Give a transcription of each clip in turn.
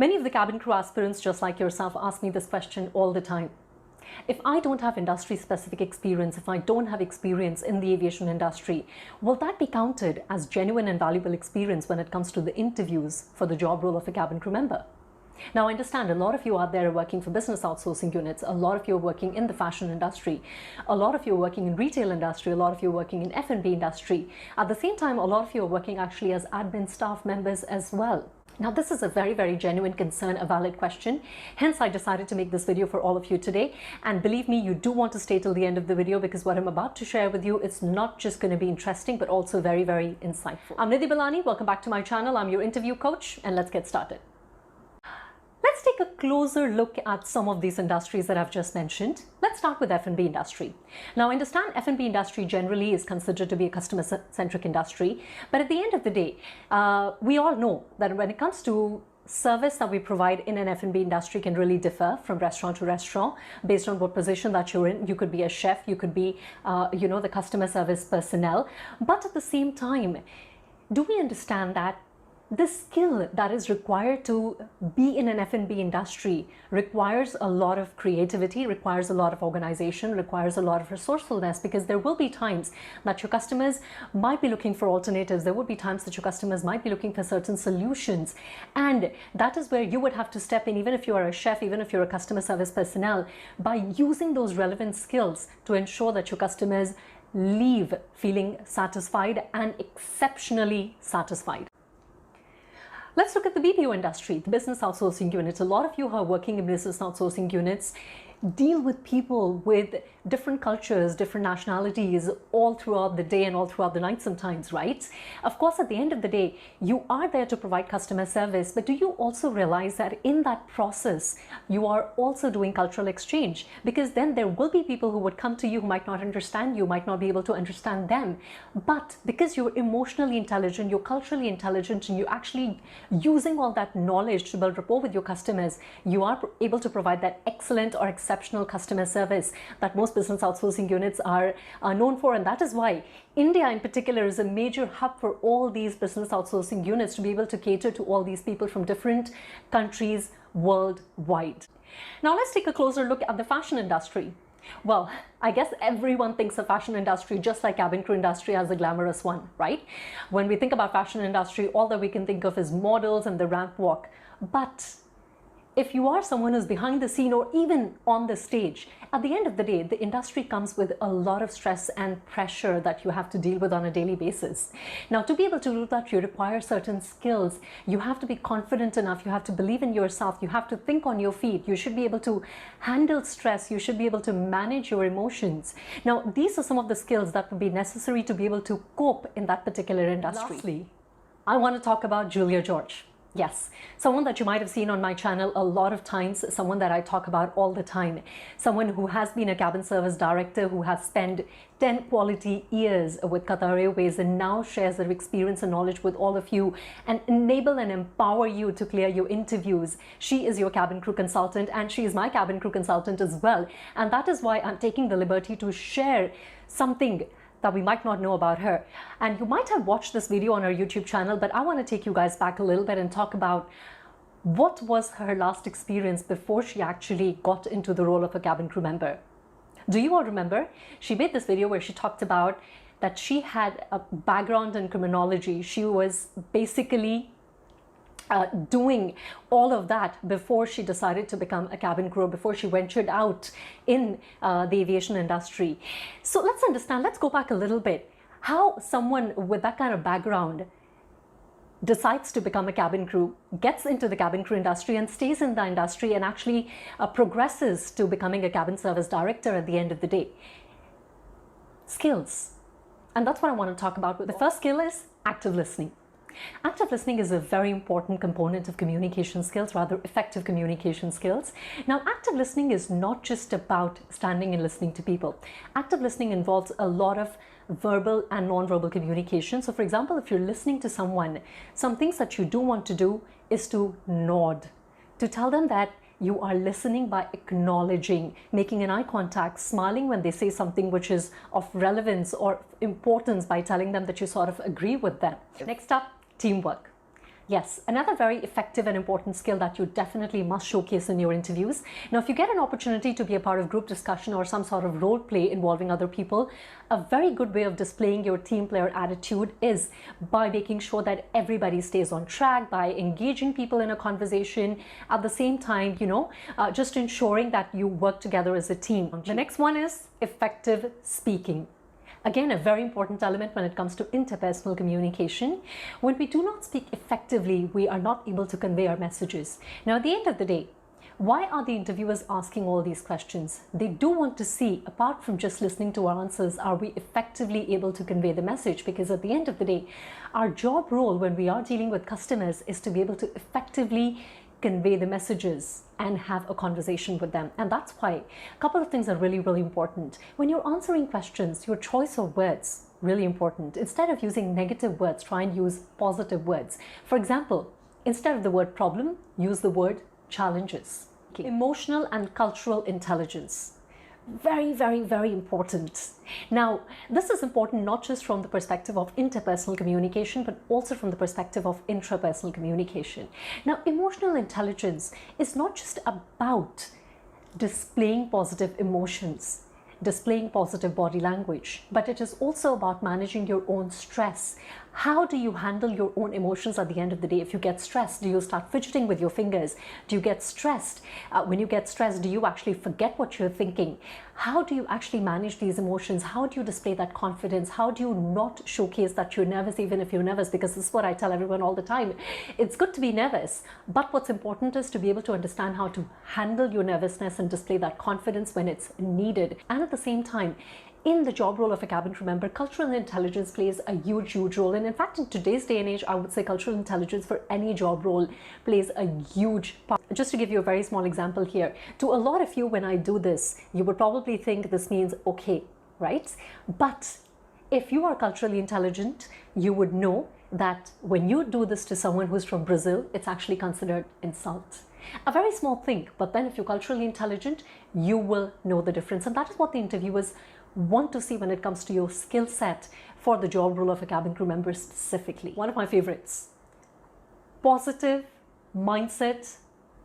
Many of the cabin crew aspirants, just like yourself, ask me this question all the time. If I don't have industry-specific experience, if I don't have experience in the aviation industry, will that be counted as genuine and valuable experience when it comes to the interviews for the job role of a cabin crew member? Now, I understand a lot of you out there are working for business outsourcing units, a lot of you are working in the fashion industry, a lot of you are working in retail industry, a lot of you are working in FNB industry. At the same time, a lot of you are working actually as admin staff members as well. Now, this is a very, very genuine concern, a valid question. Hence, I decided to make this video for all of you today. And believe me, you do want to stay till the end of the video because what I'm about to share with you is not just going to be interesting, but also very, very insightful. I'm Nidhi Belani. Welcome back to my channel. I'm your interview coach, and let's get started. Let's take a closer look at some of these industries that I've just mentioned. Let's start with F&B industry. Now, I understand F&B industry generally is considered to be a customer-centric industry, but at the end of the day, we all know that when it comes to service that we provide in an F&B industry can really differ from restaurant to restaurant based on what position that you're in. You could be a chef, you could be, the customer service personnel. But at the same time, do we understand that the skill that is required to be in an F&B industry requires a lot of creativity, requires a lot of organization, requires a lot of resourcefulness, because there will be times that your customers might be looking for alternatives. There would be times that your customers might be looking for certain solutions. And that is where you would have to step in, even if you are a chef, even if you're a customer service personnel, by using those relevant skills to ensure that your customers leave feeling satisfied and exceptionally satisfied. Let's look at the BPO industry, the business outsourcing units. A lot of you who are working in business outsourcing units deal with people with different cultures, different nationalities all throughout the day and all throughout the night sometimes, right? Of course, at the end of the day, you are there to provide customer service, but do you also realize that in that process, you are also doing cultural exchange? Because then there will be people who would come to you who might not understand you, might not be able to understand them. But because you're emotionally intelligent, you're culturally intelligent, and you're actually using all that knowledge to build rapport with your customers, you are able to provide that excellent or exceptional customer service that most business outsourcing units are known for. And that is why India in particular is a major hub for all these business outsourcing units to be able to cater to all these people from different countries worldwide. Now, let's take a closer look at the fashion industry. Well, I guess everyone thinks of fashion industry just like cabin crew industry as a glamorous one, right? When we think about fashion industry, all that we can think of is models and the ramp walk. But if you are someone who's behind the scene or even on the stage, at the end of the day, the industry comes with a lot of stress and pressure that you have to deal with on a daily basis. Now, to be able to do that, you require certain skills. You have to be confident enough. You have to believe in yourself. You have to think on your feet. You should be able to handle stress. You should be able to manage your emotions. Now, these are some of the skills that would be necessary to be able to cope in that particular industry. Lastly, I want to talk about Julia George. Yes, someone that you might have seen on my channel a lot of times, someone that I talk about all the time, someone who has been a cabin service director, who has spent 10 quality years with Qatar Airways and now shares their experience and knowledge with all of you and enable and empower you to clear your interviews. She is your cabin crew consultant, and she is my cabin crew consultant as well. And that is why I'm taking the liberty to share something that we might not know about her. And you might have watched this video on her YouTube channel, but I want to take you guys back a little bit and talk about what was her last experience before she actually got into the role of a cabin crew member. Do you all remember? She made this video where she talked about that she had a background in criminology. She was basically doing all of that before she decided to become a cabin crew, before she ventured out in the aviation industry. So let's understand, let's go back a little bit, how someone with that kind of background decides to become a cabin crew, gets into the cabin crew industry and stays in the industry and actually progresses to becoming a cabin service director at the end of the day. Skills. And that's what I want to talk about. The first skill is active listening. Active listening is a very important component of communication skills, rather effective communication skills. Now, active listening is not just about standing and listening to people. Active listening involves a lot of verbal and non-verbal communication. So, for example, if you're listening to someone, some things that you do want to do is to nod, to tell them that you are listening by acknowledging, making an eye contact, smiling when they say something which is of relevance or importance by telling them that you sort of agree with them. Next up, teamwork. Yes, another very effective and important skill that you definitely must showcase in your interviews. Now, if you get an opportunity to be a part of group discussion or some sort of role play involving other people, a very good way of displaying your team player attitude is by making sure that everybody stays on track, by engaging people in a conversation, at the same time, just ensuring that you work together as a team. The next one is effective speaking. Again, a very important element when it comes to interpersonal communication. When we do not speak effectively, we are not able to convey our messages. Now, at the end of the day, why are the interviewers asking all these questions? They do want to see, apart from just listening to our answers, are we effectively able to convey the message? Because at the end of the day, our job role when we are dealing with customers is to be able to effectively convey the messages and have a conversation with them. And that's why a couple of things are really, really important. When you're answering questions, your choice of words, really important. Instead of using negative words, try and use positive words. For example, instead of the word problem, use the word challenges. Okay. Emotional and cultural intelligence. Very, very, very important. Now, this is important not just from the perspective of interpersonal communication, but also from the perspective of intrapersonal communication. Now, emotional intelligence is not just about displaying positive emotions, displaying positive body language, but it is also about managing your own stress. How do you handle your own emotions at the end of the day? If you get stressed, do you start fidgeting with your fingers? Do you get stressed? When you get stressed, do you actually forget what you're thinking? How do you actually manage these emotions? How do you display that confidence? How do you not showcase that you're nervous even if you're nervous? Because this is what I tell everyone all the time. It's good to be nervous, but what's important is to be able to understand how to handle your nervousness and display that confidence when it's needed. And at the same time, in the job role of a cabin crew member, cultural intelligence plays a huge, huge role. And in fact, in today's day and age, I would say cultural intelligence for any job role plays a huge part. Just to give you a very small example here, to a lot of you, when I do this, you would probably think this means okay, right? But if you are culturally intelligent, you would know that when you do this to someone who's from Brazil, it's actually considered insult. A very small thing, but then if you're culturally intelligent, you will know the difference. And that is what the interviewers want to see when it comes to your skill set for the job role of a cabin crew member specifically. One of my favorites, positive mindset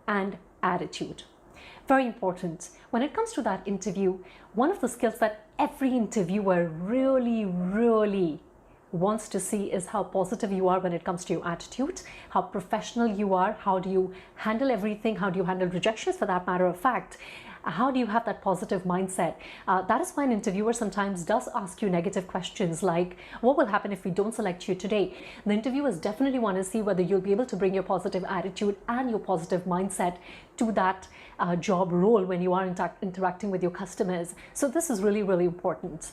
and attitude. Very important. When it comes to that interview, one of the skills that every interviewer really wants to see is how positive you are when it comes to your attitude, how professional you are, how do you handle everything, how do you handle rejections for that matter of fact. How do you have that positive mindset? That is why an interviewer sometimes does ask you negative questions like, what will happen if we don't select you today? The interviewers definitely want to see whether you'll be able to bring your positive attitude and your positive mindset to that job role when you are interacting with your customers. So this is really important.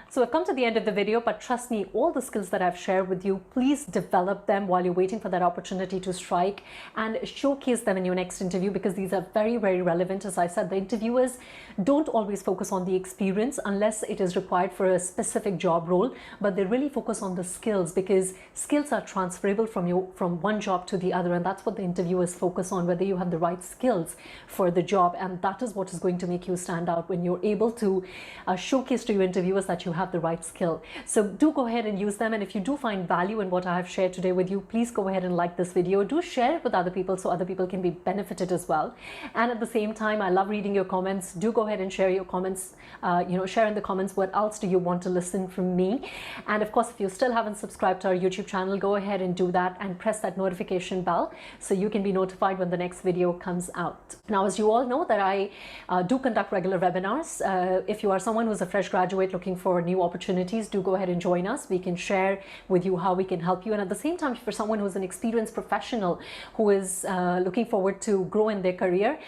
So I've come to the end of the video, but trust me, all the skills that I've shared with you, please develop them while you're waiting for that opportunity to strike and showcase them in your next interview, because these are very relevant. As I said, the interviewers don't always focus on the experience unless it is required for a specific job role, but they really focus on the skills, because skills are transferable from one job to the other, and that's what the interviewers focus on, whether you have the right skills for the job. And that is what is going to make you stand out when you're able to showcase to your interviewers that you have the right skill. So do go ahead and use them. And if you do find value in what I have shared today with you, please go ahead and like this video. Do share it with other people so other people can be benefited as well. And at the same time, I love reading your comments. Do go ahead and share your comments. Share in the comments what else do you want to listen from me. And of course, if you still haven't subscribed to our YouTube channel, go ahead and do that and press that notification bell so you can be notified when the next video comes out. Now, as you all know, that I do conduct regular webinars. If you are someone who's a fresh graduate looking for new opportunities, do go ahead and join us. We can share with you how we can help you. And at the same time, for someone who's an experienced professional who is looking forward to grow in their career,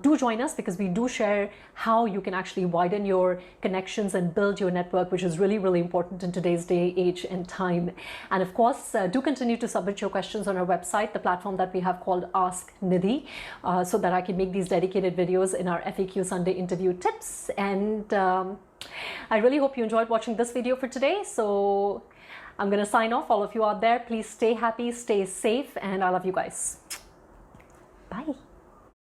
do join us, because we do share how you can actually widen your connections and build your network, which is really important in today's day, age and time. And of course, do continue to submit your questions on our website, the platform that we have called Ask Nidhi, so that I can make these dedicated videos in our FAQ Sunday interview tips. And I really hope you enjoyed watching this video for today. So I'm going to sign off. All of you out there, please stay happy, stay safe, and I love you guys. Bye.